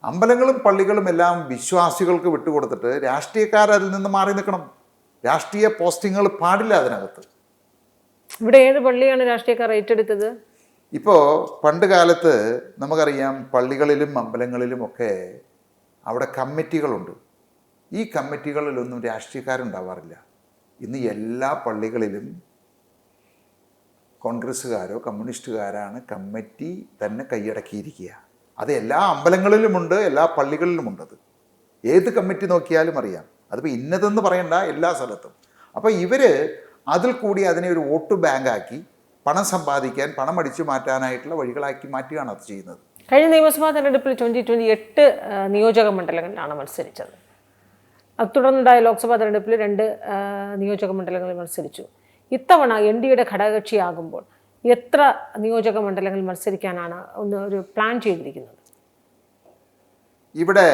അമ്പലങ്ങളും പള്ളികളും എല്ലാം വിശ്വാസികൾക്ക് വിട്ടുകൊടുത്തിട്ട് രാഷ്ട്രീയക്കാർ അതിൽ നിന്ന് മാറി നിൽക്കണം. രാഷ്ട്രീയ പോസ്റ്റിങ്ങുകൾ പാടില്ല അതിനകത്ത്. ഇവിടെ ഏത് പള്ളിയാണ് രാഷ്ട്രീയക്കാർ ഏറ്റെടുത്തത്? ഇപ്പോൾ പണ്ട് കാലത്ത് നമുക്കറിയാം, പള്ളികളിലും അമ്പലങ്ങളിലുമൊക്കെ അവിടെ കമ്മിറ്റികളുണ്ട്. ഈ കമ്മിറ്റികളിലൊന്നും രാഷ്ട്രീയക്കാരുണ്ടാവാറില്ല. ഇന്ന് എല്ലാ പള്ളികളിലും കോൺഗ്രസ്സുകാരോ കമ്മ്യൂണിസ്റ്റുകാരാണ് കമ്മിറ്റി തന്നെ കൈയടക്കിയിരിക്കുക. അത് എല്ലാ അമ്പലങ്ങളിലുമുണ്ട്, എല്ലാ പള്ളികളിലുമുണ്ടത്. ഏത് കമ്മിറ്റി നോക്കിയാലും അറിയാം. അതിപ്പോൾ ഇന്നതെന്ന് പറയണ്ട, എല്ലാ സ്ഥലത്തും. അപ്പോൾ ഇവർ അതിൽ കൂടി അതിനെ ഒരു വോട്ട് ബാങ്കാക്കി പണം സമ്പാദിക്കാൻ, പണം അടിച്ചു മാറ്റാനായിട്ടുള്ള വഴികളാക്കി മാറ്റുകയാണ് അത് ചെയ്യുന്നത്. കഴിഞ്ഞ നിയമസഭാ തെരഞ്ഞെടുപ്പിൽ 2028 നിയോജക മണ്ഡലങ്ങളിലാണ് മത്സരിച്ചത്. അത് തുടർന്നുണ്ടായ ലോക്സഭാ തെരഞ്ഞെടുപ്പിൽ 2 നിയോജക മണ്ഡലങ്ങളിൽ മത്സരിച്ചു. ഇത്തവണ NDAയുടെ ഘടകകക്ഷിയാകുമ്പോൾ എത്ര നിയോജക മണ്ഡലങ്ങളിൽ മത്സരിക്കാനാണ് ഒരു പ്ലാൻ ചെയ്തിരിക്കുന്നത്? ഇവിടെ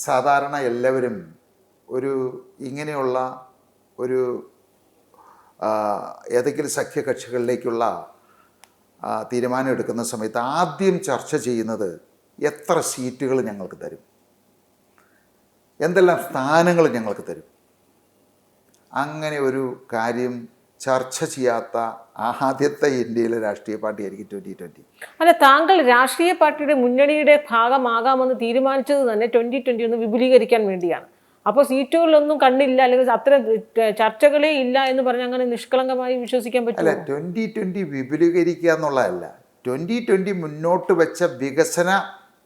സാധാരണ എല്ലാവരും ഇങ്ങനെയുള്ള ഒരു ഏതെങ്കിലും സഖ്യകക്ഷികളിലേക്കുള്ള തീരുമാനം എടുക്കുന്ന സമയത്ത് ആദ്യം ചർച്ച ചെയ്യുന്നത് എത്ര സീറ്റുകൾ ഞങ്ങൾക്ക് തരും, എന്തെല്ലാം സ്ഥാനങ്ങൾ ഞങ്ങൾക്ക് തരും. അങ്ങനെ ഒരു കാര്യം ചർച്ച ചെയ്യാത്ത ആദ്യത്തെ ഇന്ത്യയിലെ രാഷ്ട്രീയ പാർട്ടിയായിരിക്കും 2020. അല്ല, താങ്കൾ രാഷ്ട്രീയ പാർട്ടിയുടെ മുന്നണിയുടെ ഭാഗമാകാമെന്ന് തീരുമാനിച്ചത് തന്നെ 2020 ഒന്ന് വിപുലീകരിക്കാൻ വേണ്ടിയാണ്. അപ്പോൾ സീറ്റുകളിലൊന്നും കണ്ണില്ല, അല്ലെങ്കിൽ അത്തരം ചർച്ചകളേ ഇല്ല എന്ന് പറഞ്ഞ് അങ്ങനെ നിഷ്കളങ്കമായി വിശ്വസിക്കാൻ പറ്റില്ല. 2020 വിപുലീകരിക്കുക എന്നുള്ളതല്ല, 2020 മുന്നോട്ട് വെച്ച വികസന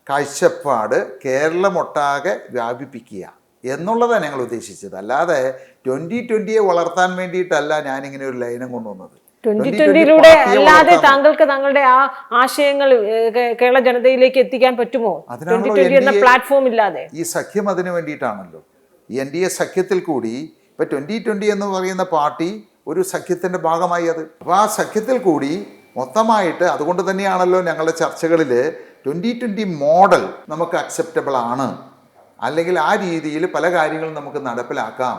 കാഴ്ചപ്പാട് കേരളമൊട്ടാകെ വ്യാപിപ്പിക്കുക എന്നുള്ളതാണ് ഞങ്ങൾ ഉദ്ദേശിച്ചത്. അല്ലാതെ 2020 വളർത്താൻ വേണ്ടിയിട്ടല്ല ഞാനിങ്ങനെ ഒരു ലൈനം കൊണ്ടുവന്നത്. 2020 അല്ലാതെ താങ്കൾക്ക് താങ്കളുടെ ആ ആശയങ്ങൾ കേരള ജനതയിലേക്ക് എത്തിക്കാൻ പറ്റുമോ? 2020 എന്ന പ്ലാറ്റ്ഫോം ഇല്ലാതെ. ഈ സഖ്യം അതിന് വേണ്ടിയിട്ടാണല്ലോ. ഈ NDA സഖ്യത്തിൽ കൂടി ഇപ്പൊ 2020 എന്ന് പറയുന്ന പാർട്ടി ഒരു സഖ്യത്തിന്റെ ഭാഗമായി അത്. അപ്പോൾ ആ സഖ്യത്തിൽ കൂടി മൊത്തമായിട്ട്, അതുകൊണ്ട് തന്നെയാണല്ലോ ഞങ്ങളുടെ ചർച്ചകളിൽ 2020 മോഡൽ നമുക്ക് അക്സെപ്റ്റബിൾ ആണ്, അല്ലെങ്കിൽ ആ രീതിയിൽ പല കാര്യങ്ങളും നമുക്ക് നടപ്പിലാക്കാം.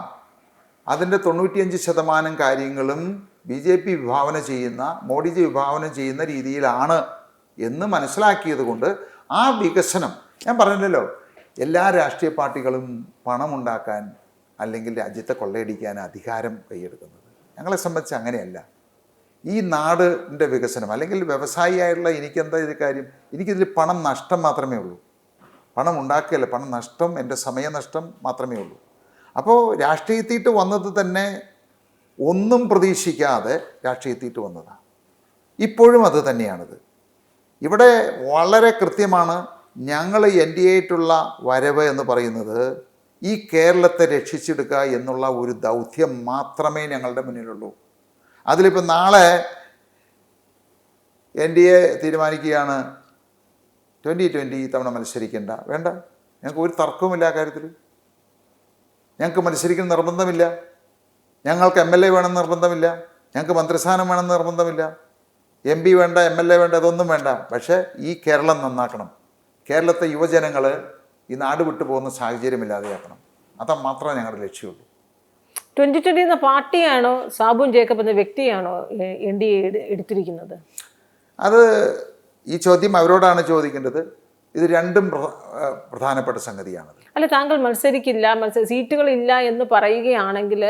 അതിൻ്റെ 95% കാര്യങ്ങളും BJP വിഭാവന ചെയ്യുന്ന, മോഡിജി വിഭാവന ചെയ്യുന്ന രീതിയിലാണ് എന്ന് മനസ്സിലാക്കിയത് കൊണ്ട് ആ വികസനം, ഞാൻ പറഞ്ഞില്ലല്ലോ, എല്ലാ രാഷ്ട്രീയ പാർട്ടികളും പണമുണ്ടാക്കാൻ അല്ലെങ്കിൽ രാജ്യത്തെ കൊള്ളയടിക്കാൻ അധികാരം കൈയെടുക്കുന്നത്. ഞങ്ങളെ സംബന്ധിച്ച് അങ്ങനെയല്ല. ഈ നാടിൻ്റെ വികസനം, അല്ലെങ്കിൽ വ്യവസായിയായിട്ടുള്ള എനിക്കെന്താ ഇത് കാര്യം, എനിക്കിതിൽ പണം നഷ്ടം മാത്രമേ ഉള്ളൂ. പണം ഉണ്ടാക്കുകയല്ല, പണം നഷ്ടം, എൻ്റെ സമയനഷ്ടം മാത്രമേ ഉള്ളൂ. അപ്പോൾ രാഷ്ട്രീയത്തിയിട്ട് വന്നത് തന്നെ ഒന്നും പ്രതീക്ഷിക്കാതെ രാഷ്ട്രീയത്തിയിട്ട് വന്നതാണ്. ഇപ്പോഴും അത് തന്നെയാണിത്. ഇവിടെ വളരെ കൃത്യമാണ്, ഞങ്ങൾ NDA ആയിട്ടുള്ള വരവ് എന്ന് പറയുന്നത് ഈ കേരളത്തെ രക്ഷിച്ചെടുക്കുക എന്നുള്ള ഒരു ദൗത്യം മാത്രമേ ഞങ്ങളുടെ മുന്നിലുള്ളൂ. അതിലിപ്പോൾ നാളെ NDA തീരുമാനിക്കുകയാണ് 2020 തവണ മത്സരിക്കേണ്ട, വേണ്ട, ഞങ്ങൾക്ക് ഒരു തർക്കവുമില്ല ആ കാര്യത്തിൽ. ഞങ്ങൾക്ക് മത്സരിക്കുന്ന നിർബന്ധമില്ല, ഞങ്ങൾക്ക് MLA വേണമെന്ന് നിർബന്ധമില്ല, ഞങ്ങൾക്ക് മന്ത്രിസ്ഥാനം വേണമെന്ന് നിർബന്ധമില്ല, MP വേണ്ട, MLA വേണ്ട, അതൊന്നും വേണ്ട. പക്ഷേ ഈ കേരളം നന്നാക്കണം, കേരളത്തെ യുവജനങ്ങൾ ഈ നാട് വിട്ടു പോകുന്ന സാഹചര്യമില്ലാതെയാക്കണം. അത് മാത്രമേ ഞങ്ങളുടെ ലക്ഷ്യമുള്ളൂ. 2020 എന്ന പാർട്ടിയാണോ സാബു ജേക്കബ് എന്ന വ്യക്തിയാണോ NDA എടുത്തിരിക്കുന്നത്? അത് ഈ ചോദ്യം അവരോടാണ് ചോദിക്കേണ്ടത്. ഇത് രണ്ടും പ്രധാനപ്പെട്ട സംഗതിയാണത്. അല്ല, താങ്കൾ മത്സരിക്കില്ല, സീറ്റുകളില്ല എന്ന് പറയുകയാണെങ്കിൽ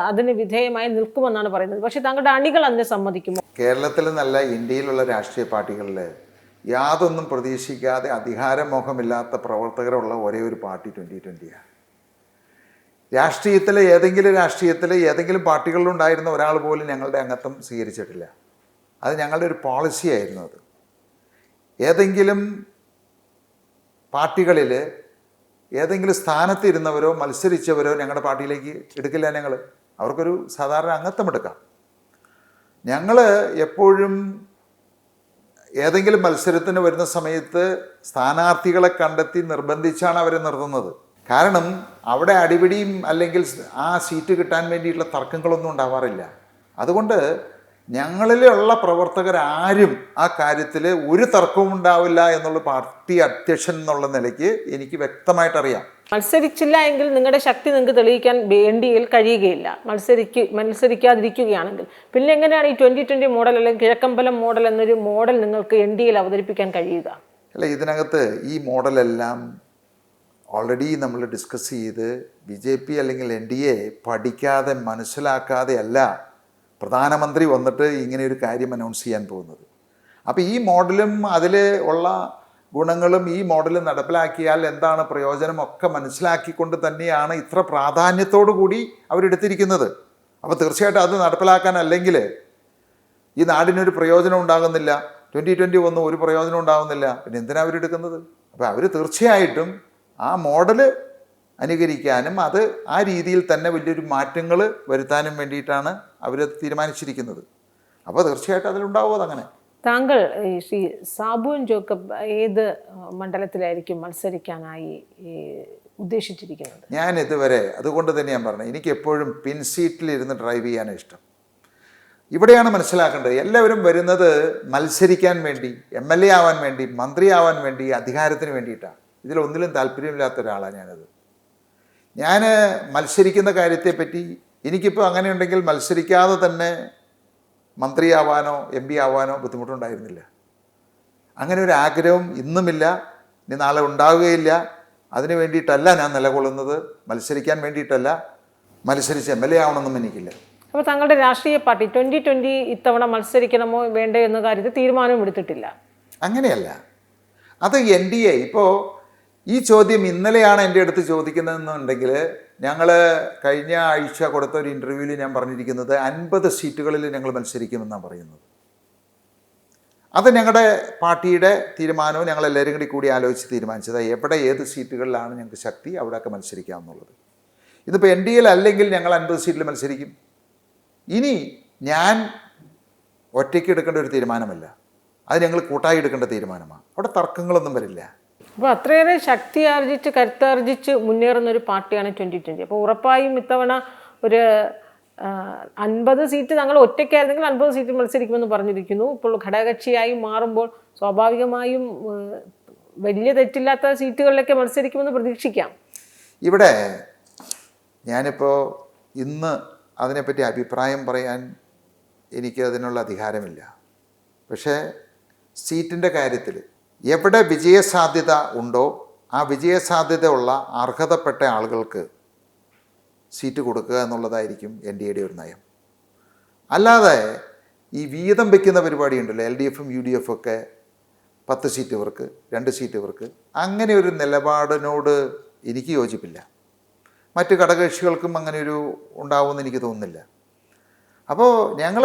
അതിന് വിധേയമായി നിൽക്കുമെന്നാണ് പറയുന്നത്. പക്ഷേ താങ്കളുടെ അണികൾ അതിനെ സമ്മതിക്കുമോ? കേരളത്തിൽ നല്ല ഇന്ത്യയിലുള്ള രാഷ്ട്രീയ പാർട്ടികളിൽ യാതൊന്നും പ്രതീക്ഷിക്കാതെ അധികാരമോഹമില്ലാത്ത പ്രവർത്തകരുള്ള ഒരേ ഒരു പാർട്ടി 2020ആണ്. രാഷ്ട്രീയത്തിൽ ഏതെങ്കിലും പാർട്ടികളിലുണ്ടായിരുന്ന ഒരാൾ പോലും ഞങ്ങളുടെ അംഗത്വം സ്വീകരിച്ചിട്ടില്ല. അത് ഞങ്ങളുടെ ഒരു പോളിസി ആയിരുന്നു. അത് ഏതെങ്കിലും പാർട്ടികളിൽ ഏതെങ്കിലും സ്ഥാനത്തിരുന്നവരോ മത്സരിച്ചവരോ ഞങ്ങളുടെ പാർട്ടിയിലേക്ക് എടുക്കില്ല. ഞങ്ങൾ അവർക്കൊരു സാധാരണ അംഗത്വം എടുക്കാം. ഞങ്ങൾ എപ്പോഴും ഏതെങ്കിലും മത്സരത്തിന് വരുന്ന സമയത്ത് സ്ഥാനാർത്ഥികളെ കണ്ടെത്തി നിർബന്ധിച്ചാണ് അവരെ നിർത്തുന്നത്. കാരണം അവിടെ അടിപിടിയും അല്ലെങ്കിൽ ആ സീറ്റ് കിട്ടാൻ വേണ്ടിയിട്ടുള്ള തർക്കങ്ങളൊന്നും ഉണ്ടാവാറില്ല. അതുകൊണ്ട് ഞങ്ങളിലുള്ള പ്രവർത്തകരാരും ആ കാര്യത്തിൽ ഒരു തർക്കവും ഉണ്ടാവില്ല എന്നുള്ള പാർട്ടി അധ്യക്ഷൻ എന്നുള്ള നിലയ്ക്ക് എനിക്ക് വ്യക്തമായിട്ടറിയാം. മത്സരിച്ചില്ല എങ്കിൽ നിങ്ങളുടെ ശക്തി നിങ്ങൾക്ക് തെളിയിക്കാൻ NDAയിൽ കഴിയുകയില്ല. മത്സരിക്കാതിരിക്കുകയാണെങ്കിൽ പിന്നെ എങ്ങനെയാണ് ഈ 2020 മോഡൽ അല്ലെങ്കിൽ കിഴക്കമ്പലം മോഡൽ എന്നൊരു മോഡൽ നിങ്ങൾക്ക് NDAയിൽ അവതരിപ്പിക്കാൻ കഴിയുക? അല്ല, ഇതിനകത്ത് ഈ മോഡലെല്ലാം ഓൾറെഡി നമ്മൾ ഡിസ്കസ് ചെയ്ത് BJP അല്ലെങ്കിൽ NDA പഠിക്കാതെ മനസ്സിലാക്കാതെ അല്ല പ്രധാനമന്ത്രി വന്നിട്ട് ഇങ്ങനെ ഒരു കാര്യം അനൗൺസ് ചെയ്യാൻ പോകുന്നത്. അപ്പോൾ ഈ മോഡലും അതിൽ ഉള്ള ഗുണങ്ങളും ഈ മോഡൽ നടപ്പിലാക്കിയാൽ എന്താണ് പ്രയോജനം ഒക്കെ മനസ്സിലാക്കിക്കൊണ്ട് തന്നെയാണ് ഇത്ര പ്രാധാന്യത്തോടു കൂടി അവരെടുത്തിരിക്കുന്നത്. അപ്പോൾ തീർച്ചയായിട്ടും അത് നടപ്പിലാക്കാൻ, അല്ലെങ്കിൽ ഈ നാടിനൊരു പ്രയോജനം ഉണ്ടാകുന്നില്ല, 2020 ഒന്നും ഒരു പ്രയോജനം ഉണ്ടാകുന്നില്ല, പിന്നെ എന്തിനാണ് അവരെടുക്കുന്നത്? അപ്പോൾ അവർ തീർച്ചയായിട്ടും ആ മോഡൽ അനുകരിക്കാനും അത് ആ രീതിയിൽ തന്നെ വലിയൊരു മാറ്റങ്ങൾ വരുത്താനും വേണ്ടിയിട്ടാണ് അവർ തീരുമാനിച്ചിരിക്കുന്നത്. അപ്പോൾ തീർച്ചയായിട്ടും അതിലുണ്ടാവും അതങ്ങനെ. താങ്കൾ ശ്രീ സാബു ജേക്കബ് ഏത് മണ്ഡലത്തിലായിരിക്കും മത്സരിക്കാനായി ഉദ്ദേശിച്ചിരിക്കുന്നത്? ഞാൻ ഇതുവരെ, അതുകൊണ്ട് തന്നെ ഞാൻ പറഞ്ഞത്, എനിക്ക് എപ്പോഴും പിൻ സീറ്റിലിരുന്ന് ഡ്രൈവ് ചെയ്യാനാണ് ഇഷ്ടം. ഇവിടെയാണ് മനസ്സിലാക്കേണ്ടത്, എല്ലാവരും വരുന്നത് മത്സരിക്കാൻ വേണ്ടി, MLA ആവാൻ വേണ്ടി, മന്ത്രിയാവാൻ വേണ്ടി, അധികാരത്തിന് വേണ്ടിയിട്ടാണ്. ഇതിലൊന്നിലും താല്പര്യമില്ലാത്ത ഒരാളാണ് ഞാനത്. ഞാൻ മത്സരിക്കുന്ന കാര്യത്തെപ്പറ്റി എനിക്കിപ്പോൾ അങ്ങനെയുണ്ടെങ്കിൽ മത്സരിക്കാതെ തന്നെ മന്ത്രിയാവാനോ MP ആവാനോ ബുദ്ധിമുട്ടുണ്ടായിരുന്നില്ല. അങ്ങനെ ഒരു ആഗ്രഹം ഇന്നുമില്ല, ഇനി നാളെ ഉണ്ടാവുകയില്ല. അതിന് വേണ്ടിയിട്ടല്ല ഞാൻ നിലകൊള്ളുന്നത്, മത്സരിക്കാൻ വേണ്ടിയിട്ടല്ല. മത്സരിച്ച് MLA ആവണമെന്നും എനിക്കില്ല. അപ്പോൾ താങ്കളുടെ രാഷ്ട്രീയ പാർട്ടി 2020 ഇത്തവണ മത്സരിക്കണമോ വേണ്ടോ എന്ന കാര്യത്തിൽ തീരുമാനവും എടുത്തിട്ടില്ല? അങ്ങനെയല്ല, അത് NDA ഇപ്പോൾ ഈ ചോദ്യം ഇന്നലെയാണ് എൻ്റെ അടുത്ത് ചോദിക്കുന്നതെന്നുണ്ടെങ്കിൽ, ഞങ്ങൾ കഴിഞ്ഞ ആഴ്ച കൊടുത്ത ഒരു ഇൻ്റർവ്യൂവിൽ ഞാൻ പറഞ്ഞിരിക്കുന്നത് 50 സീറ്റുകളിൽ ഞങ്ങൾ മത്സരിക്കുമെന്നാണ് പറയുന്നത്. അത് ഞങ്ങളുടെ പാർട്ടിയുടെ തീരുമാനവും ഞങ്ങളെല്ലാവരും കൂടി ആലോചിച്ച് തീരുമാനിച്ചത് എവിടെ ഏത് സീറ്റുകളിലാണ് ഞങ്ങൾക്ക് ശക്തി അവിടെയൊക്കെ മത്സരിക്കാം എന്നുള്ളത്. ഇതിപ്പോൾ NDAയിൽ അല്ലെങ്കിൽ ഞങ്ങൾ 50 സീറ്റിൽ മത്സരിക്കും. ഇനി ഞാൻ ഒറ്റയ്ക്ക് എടുക്കേണ്ട ഒരു തീരുമാനമല്ല, അത് ഞങ്ങൾ കൂട്ടായി എടുക്കേണ്ട തീരുമാനമാണ്. അവിടെ തർക്കങ്ങളൊന്നും വരില്ല. അപ്പോൾ അത്രയേറെ ശക്തി ആർജിച്ച് കരുത്താർജിച്ച് മുന്നേറുന്ന ഒരു പാർട്ടിയാണ് 2020. അപ്പോൾ ഉറപ്പായും ഇത്തവണ ഒരു 50 സീറ്റ് ഞങ്ങൾ ഒറ്റയ്ക്കായിരുന്നെങ്കിൽ 50 സീറ്റ് മത്സരിക്കുമെന്ന് പറഞ്ഞിരിക്കുന്നു. ഇപ്പോൾ ഘടകകക്ഷിയായി മാറുമ്പോൾ സ്വാഭാവികമായും വലിയ തെറ്റില്ലാത്ത സീറ്റുകളിലൊക്കെ മത്സരിക്കുമെന്ന് പ്രതീക്ഷിക്കാം. ഇവിടെ ഞാനിപ്പോൾ ഇന്ന് അതിനെപ്പറ്റി അഭിപ്രായം പറയാൻ എനിക്ക് അതിനുള്ള അധികാരമില്ല. പക്ഷേ സീറ്റിൻ്റെ കാര്യത്തിൽ എവിടെ വിജയസാധ്യത ഉണ്ടോ ആ വിജയസാധ്യത ഉള്ള അർഹതപ്പെട്ട ആളുകൾക്ക് സീറ്റ് കൊടുക്കുക എന്നുള്ളതായിരിക്കും NDAയുടെ ഒരു നയം. അല്ലാതെ ഈ വീതം വയ്ക്കുന്ന പരിപാടി ഉണ്ടല്ലോ, LDFും UDF ഒക്കെ 10 സീറ്റ് ഇവർക്ക് 2 സീറ്റ് ഇവർക്ക്, അങ്ങനെ ഒരു നിലപാടിനോട് എനിക്ക് യോജിപ്പില്ല. മറ്റ് ഘടകകക്ഷികൾക്കും അങ്ങനെ ഒരു ഉണ്ടാവുമെന്ന് എനിക്ക് തോന്നുന്നില്ല. അപ്പോൾ ഞങ്ങൾ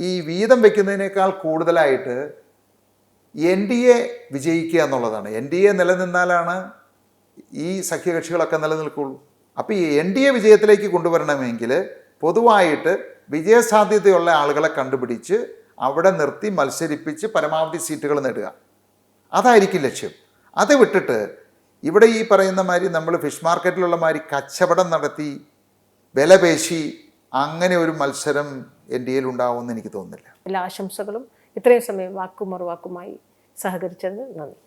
ഈ വീതം വയ്ക്കുന്നതിനേക്കാൾ കൂടുതലായിട്ട് NDA വിജയിക്കുക എന്നുള്ളതാണ്. NDA നിലനിന്നാലാണ് ഈ സഖ്യകക്ഷികളൊക്കെ നിലനിൽക്കുള്ളൂ. അപ്പോൾ ഈ NDA വിജയത്തിലേക്ക് കൊണ്ടുവരണമെങ്കിൽ പൊതുവായിട്ട് വിജയസാധ്യതയുള്ള ആളുകളെ കണ്ടുപിടിച്ച് അവിടെ നിർത്തി മത്സരിപ്പിച്ച് പരമാവധി സീറ്റുകൾ നേടുക, അതായിരിക്കും ലക്ഷ്യം. അത് വിട്ടിട്ട് ഇവിടെ ഈ പറയുന്ന മാതിരി നമ്മൾ ഫിഷ് മാർക്കറ്റിലുള്ള മാതിരി കച്ചവടം നടത്തി വിലപേശി അങ്ങനെ ഒരു മത്സരം NDAയിൽ ഉണ്ടാവുമെന്ന് എനിക്ക് തോന്നുന്നില്ല. എല്ലാ ആശംസകളും. ഇത്രയും സമയം വാക്കും മറുവാക്കുമായി സഹകരിച്ചതിന് നന്ദി.